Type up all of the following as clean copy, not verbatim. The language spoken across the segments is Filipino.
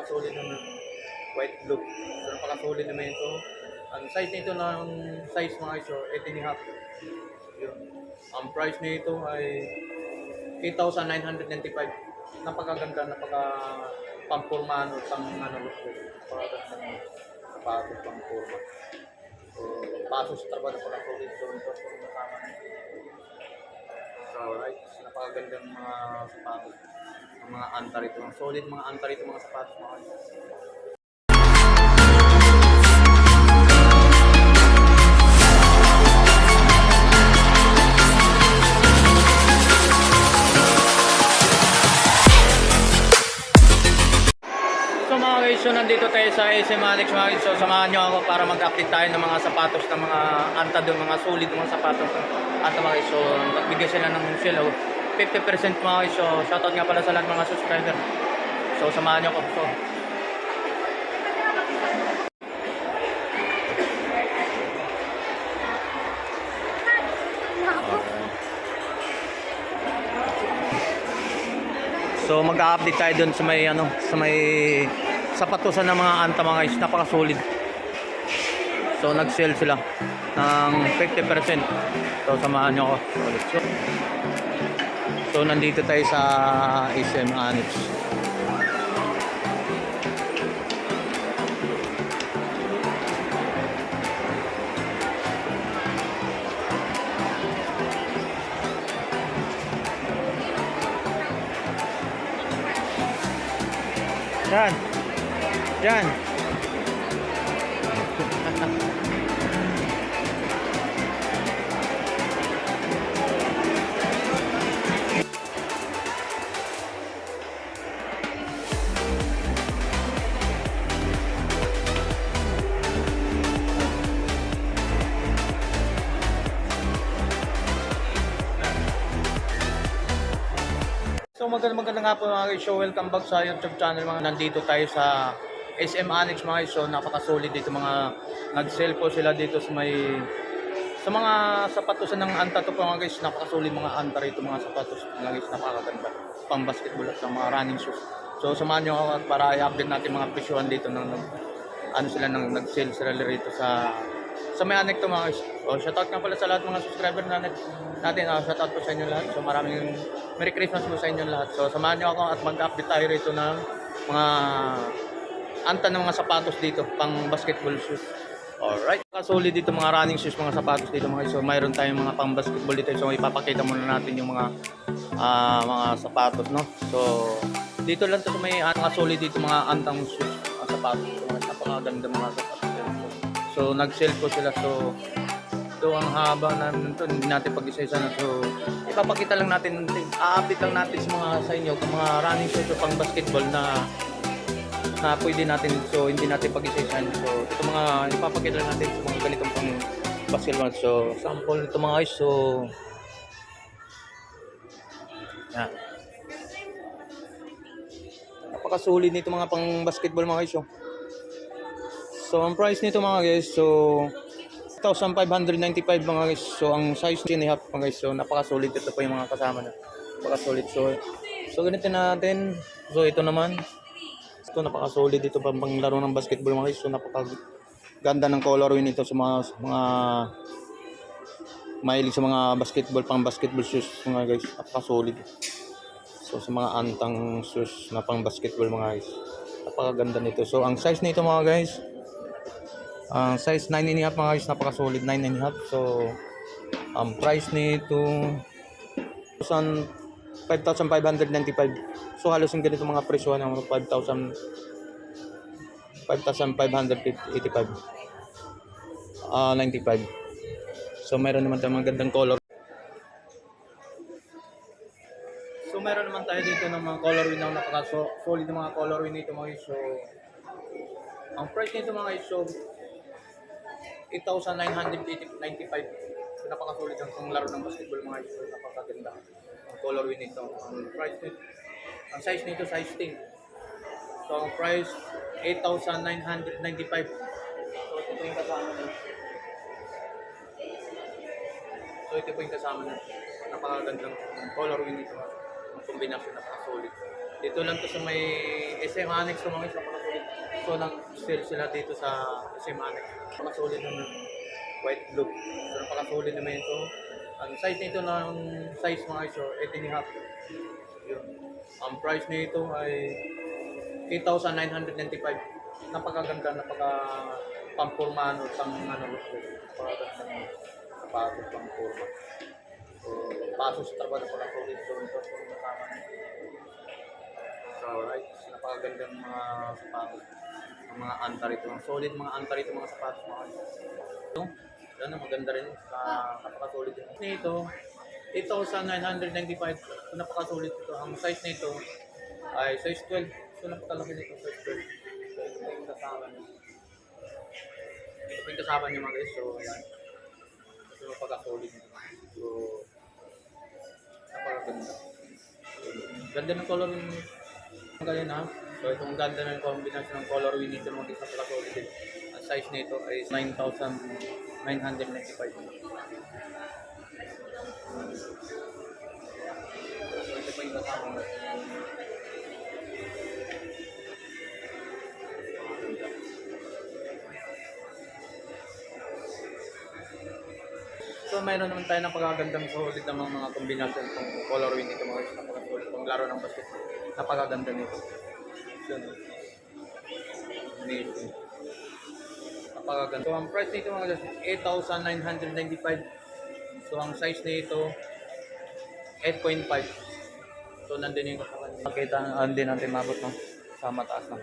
napaka-solid naman. White blue. So, napaka-solid naman ito. Ang size nito ng size mga iso, 8.5. Yun. Ang price nito ay 8,995. Napakaganda, pampurmano, napakaganda ng sapatos pampurma. So, paso sa trabaho na pala-solid. So, ito po kasama. So, right. Napakagandang mga sapatos. Mga anta rito. Solid mga anta rito mga sapatos mga iso. So nandito tayo sa SM Annex mga guys. So samahan nyo ako para mag-update tayo ng mga sapatos ng mga anta doon, mga solid mga sapatos ng anta mga guys. So nagbigay sila ng sale 50% mga guys. So shoutout nga pala sa lahat mga subscriber. So samahan nyo ako. So mag-update tayo doon sa may sapatusan ng mga anta mga guys, napaka-solid. So nag-sell sila ng 50%. So samahan nyo ako. So nandito tayo sa SM Annex. Yan. Yan. So magandang nga po mga guys. So welcome back sa YouTube channel mga. Nandito tayo sa SM Annex mga guys. So napaka-solid dito mga. Nag-sell po sila dito sa mga sapatusan ng anta to po mga guys. Napaka-solid mga anta rito mga sapatos mga guys. Napakaganda. Pang basketball at mga running shoes. So samahan nyo ako para i-update natin mga presyohan dito ng nag-sell sila rito sa may Annex to mga guys. So shoutout nga pala sa lahat mga subscriber natin. Shoutout po sa inyo lahat. So maraming Merry Christmas po sa inyo lahat. So samahan nyo ako at mag-update tayo rito ng mga anta ng mga sapatos dito pang basketball shoes. Alright. Solid dito mga running shoes, mga sapatos dito mga guys. So mayroon tayong mga pang basketball dito. So ipapakita muna natin yung mga sapatos, no. So dito lang to sa may mga solid dito mga antang shoes, mga sapatos. So, napakaganda mga sapatos. So nag-sell po sila. So ito ang haba namin nito, hindi natin pag-isa-isa na. So ipapakita lang natin, a-update lang natin sa inyo kung mga running shoes o pang basketball na pwede natin. So hindi natin pag-isa-isa. So ito mga ipapakita lang natin sa mga ganitong pang basketball. So sample ito mga guys. So yan, napaka-solid nito mga pang basketball mga guys. So ang price nito mga guys, so 1,595 mga guys. So ang size ni half mga guys. So napaka-solid ito pa yung mga kasama na. Napaka-solid. So ganito natin. So ito naman. Ito napaka-solid dito pang laro ng basketball mga guys. So napaka-ganda ng colorway nito sa mga mahilig sa mga basketball, pang basketball shoes mga guys. Napaka-solid. So sa mga antang shoes na pang basketball mga guys. Napakaganda nito. So ang size nito mga guys, size 9.5 mga guys, napaka-solid 9.5. So ang price nito 5,595. So halos yung ganito mga presyo ng 5,585 95. So meron naman tayong magandang color. So meron naman tayo dito ng mga colorway na napaka-solid ng mga colorway nito mga guys. So ang price nito mga guys, so 8,995. So napaka-solid ang panglaro ng basketball mga guys. So napakaganda ang colorway nito. Ang price nito, ang size nito size 10. So ang price 8,995. So ito po yung kasama nito. So ito po yung kasama nito. Napakagandang colorway nito. Ang kombinasyon napaka-solid. Dito lang to sa may SM Annex to mga guys. So nag-sale sila dito sa Simanek. Napakasulit ng white blue. So napakasulit naman ito. Ang size nito ng size mga iso, 8.5. Yun. Ang price nito ay 8,995. Napakaganda, pampurmano, napakaganda ng sapatos pampurma. So, paso sa trabaho na pala solid. So, ito po kasama. So, right. Napakagandang mga sapatos. Ang mga antar ito. Solid mga antar ito mga sapatos. Ito, yan, maganda rin. Napakasolid ito. Ito, 8,995. So, napakasolid ito. Ang size nito ay size 12. So, napakalaki nito size 12. So, ito po yung kasama niya. Ito po yung kasama niya mga guys. So, ayan. So, napakasolid nito. So, napakaganda. Ganda ng color ng ganyan ha. So itong ganda ng combination ng color we need to mag isa pala solid. Ang size nito ay 9,995. So ito pa yung kasama mo. So mayroon naman tayo ng pagagandang solid ng mga kombinasyon ng color win nito mga napakasolid pang laro ng basketball. Napakaganda nito. So, amazing. Napakaganda. So ang price nito mga guys 8,995. So ang size nito 8.5. So nandun yung katawan. Makita hindi natin mabot no sa mataas na.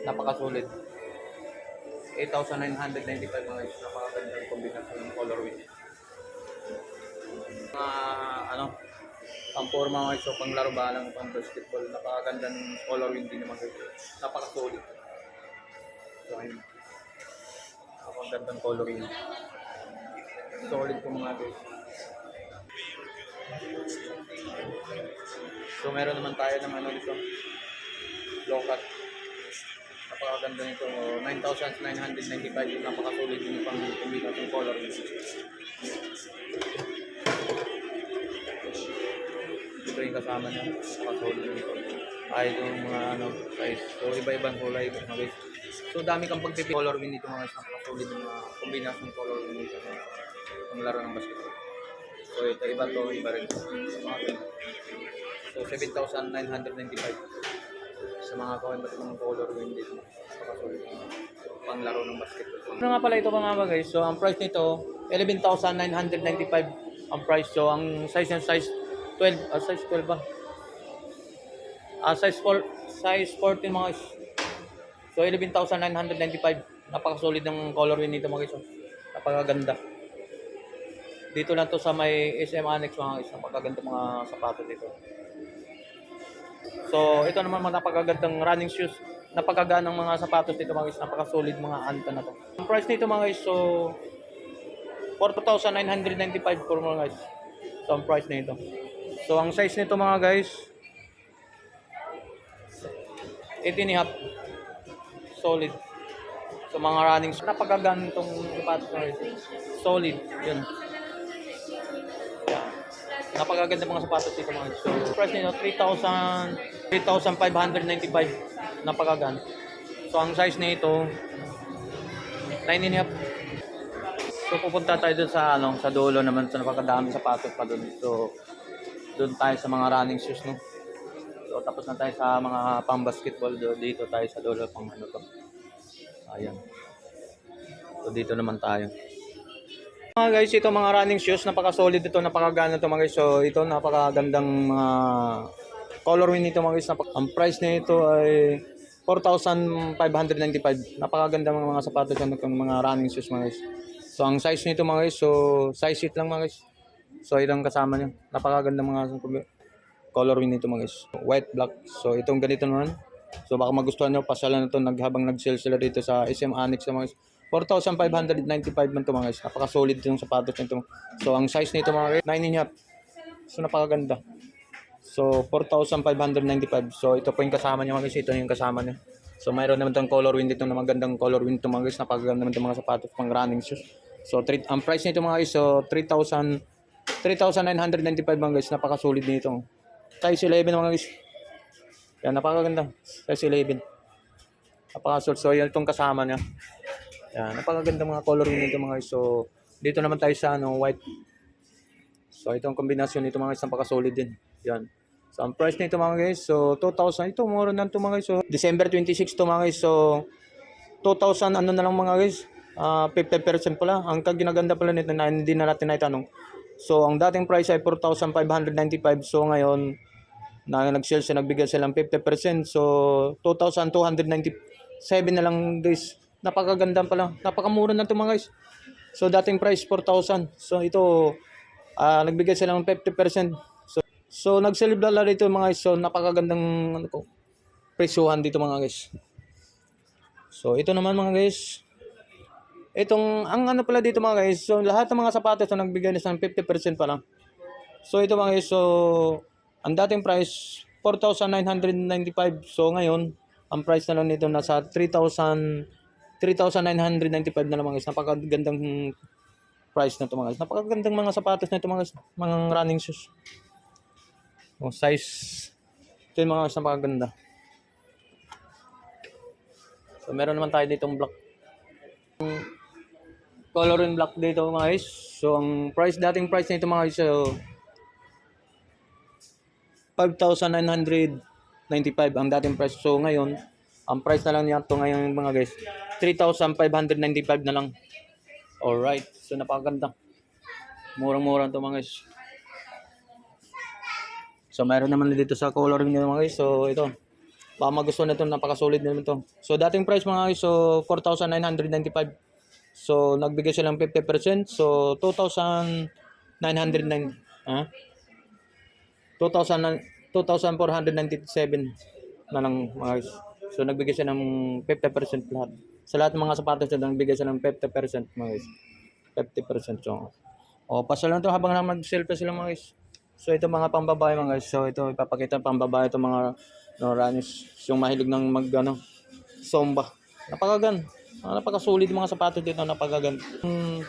Napakasolid. 8,995 mga guys. Napakagandang kombinasyon ng color win. Pang-forma mga iso, pang-laro ba lang, pang-basketball, napakaganda ng color win din naman guys. Napaka-solid. So ayun. Napakagandang color win. Solid po mga guys. So meron naman tayo ng dito. Low cut. Napakaganda nito. 9,995. Napaka-solid din yung pang-combination color win. Ito yung kasama niya, nakasolid nito. Ay, itong mga size. So, iba-ibang kulay mga guys. So, dami kang pagpipili. Color win dito mga guys, nakasolid yung mga kombinasyon color win dito. Ang laro ng basketball. So, ito iba to, iba rin. So, 7,995. Sa mga kawin ba't mga color win dito. Nakasolid yung pang laro ng basketball. Ano nga pala ito mga guys? So, ang price nito, 11,995 ang price. So, ang size niya, size 12, size 12 ba? Size 14 mga guys. So 11,995. Napaka-solid ng color win nito mga guys. Napakaganda. Dito lang to sa may SM Annex mga guys. Napakaganda mga sapatos dito. So ito naman mga napakagandang running shoes. Napakagandang mga sapatos dito mga guys. Napaka-solid mga anta na to. Ang price nito mga guys, so 4,995 for mga guys. So ang price nito. So ang size nito mga guys 18.5. Solid. So mga running napakagandang sapatos na rin. Solid. Yun. Yeah. Napakaganda mga sapatos dito mga guys. So price nito 3,595. Napakaganda. So ang size nito 9.5. So pupunta tayo dun sa sa dulo naman, sa napakadaming sapatos pa dun. So doon tayo sa mga running shoes no. So tapos na tayo sa mga pang-basketball dito tayo sa dulo pang to. Ayan. So dito naman tayo. Mga guys, ito mga running shoes, napaka-solid ito, napakaganda ito mga guys. So ito napakagandang mga color win nito mga guys. Ang price nito ay 4,595. Napakaganda mga sapatos ng mga running shoes mga guys. So ang size nito mga guys, so size it lang mga guys. So itong kasama niya, napakaganda mga color win nito mga guys. White, black. So itong ganito naman. So baka magustuhan nyo, pasyalan na ito habang nag-sale sila dito sa SM Annex mga guys. 4,595 man ito mga guys. Napaka-solid itong sapatos nito. So ang size nito mga guys, 9.5. So napakaganda. So 4,595. So ito po yung kasama niya mga guys. Ito yung kasama niya. So mayroon naman itong color win dito na magandang color win ito mga guys. Napakaganda naman itong mga sapatos pang running shoes. So ang price nito mga guys, so 3,995 mga guys. Napaka-solid nito. Size 11 mga guys. Yan, napakaganda. Size 11. Napaka-short. So, yan itong kasama niya. Yan, napakaganda mga coloring nito mga guys. So, dito naman tayo sa white. So, ito ang kombinasyon nito mga guys, napaka-solid din. Yan. So, ang price nito mga guys, so 2,000. Ito, mura na ito mga guys. So, December 26 to mga guys. So, 2,000 ano na lang mga guys. 50% pala. Ang kaginaganda pala nito na hindi na natin naitanong. So, ang dating price ay 4,595. So, ngayon, nag-sale siya, nagbigay silang 50%. So, 2,297 na lang guys. Napakaganda pala. Napakamura na ito mga guys. So, dating price 4,000. So, ito, nagbigay sila ng 50%. So nag-sale pala dito mga guys. So, napakagandang presyuhan dito mga guys. So, ito naman mga guys. Ang ano pala dito mga guys. So, lahat ng mga sapatos na nagbigay na ng 50% pa lang. So, ito mga guys. So, ang dating price 4,995. So, ngayon, ang price na lang nito nasa 3,995 na lang mga guys. Napakagandang price na ito mga guys. Napakagandang mga sapatos na ito mga guys. Mga running shoes. Size. Ito yung mga guys, napakaganda. So, meron naman tayo ditong black. Color in black dito mga guys. So, ang dating price nito mga guys. So, 5,995 ang dating price. So ngayon, ang price na lang niya ito ngayon mga guys, 3,595 na lang. Alright, so napakaganda. Murang-mura ito mga guys. So mayroon naman dito sa coloring nito mga guys. So ito, baka magustuhan na ito, napakasolid naman ito. So dating price mga guys, so 4,995. So nagbigay silang 50%. So 2,909. 2,497 na lang mga guys. So nagbigay siya ng 50% lahat. Sa lahat ng mga sapatos na nagbigay siya ng 50% mga guys. 50%. So, pasal lang ito habang mag-sale pa sila mga guys. So ito mga pambabae mga guys. So ito ipapakita pambabae ito mga runners. Yung mahilig ng Zumba. Napaka-solid mga sapatos dito, napakaganda.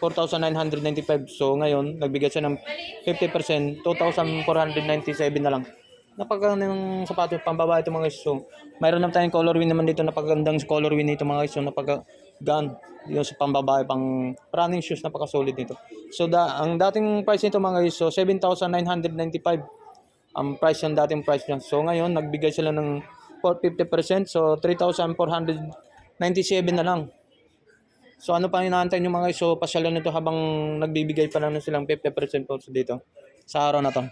4,995. So ngayon, nagbigay siya ng 50%, 2,497 na lang. Napakagandang sapatos pambabae ito mga guys. So mayroon naman tayong colorway naman dito, napakagandang colorway nito mga guys. So napakagaan yung sa pambabae pang running shoes, napaka-solid nito. So ang dating price nito mga guys, so 7,995 ang price, yung dating price niya. So ngayon, nagbigay sila ng 50%, so 3,497 na lang. So ano pa inaantay nyo mga guys? So pasyalan nito habang nagbibigay pa lang silang 50% po dito sa araw na to.